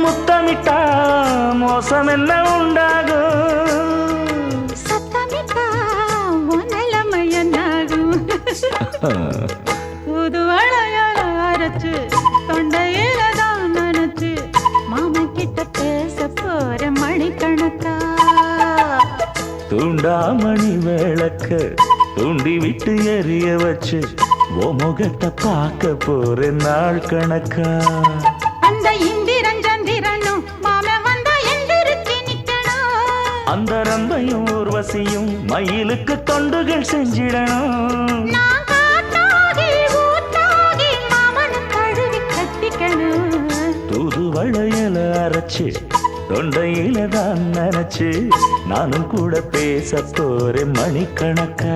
முத்தமிட்டா மோசம் என்ன உண்டாகும்? சத்தமிட்டா நிலைமையன்னாகும். புது வளையல அரைச்சு தொண்டையில தான் நினைச்சு மாமா கிட்ட பேச போற மணிக்கணக்கா. தூண்டாமணி விளக்க தூண்டி விட்டு எரிய வச்சு ஓ முகத்தை பார்க்க போற நாள் கணக்கா. அந்த இந்திரன் சந்திரனும் மாமா வந்தா எந்திரிச்சு நிக்கணும். அந்த ரம்பையும் ஊர்வசியும் மயிலுக்கு தொண்டுகள் செஞ்சிடணும். நான் காத்தாகி ஊத்தாகி மாமனை தழுவி கட்டிக்கணும். தூது வளையல அரைச்சு தொண்டையில தான் நினைச்சு நானும் கூட பேச போறேன் மணிக்கணக்கா.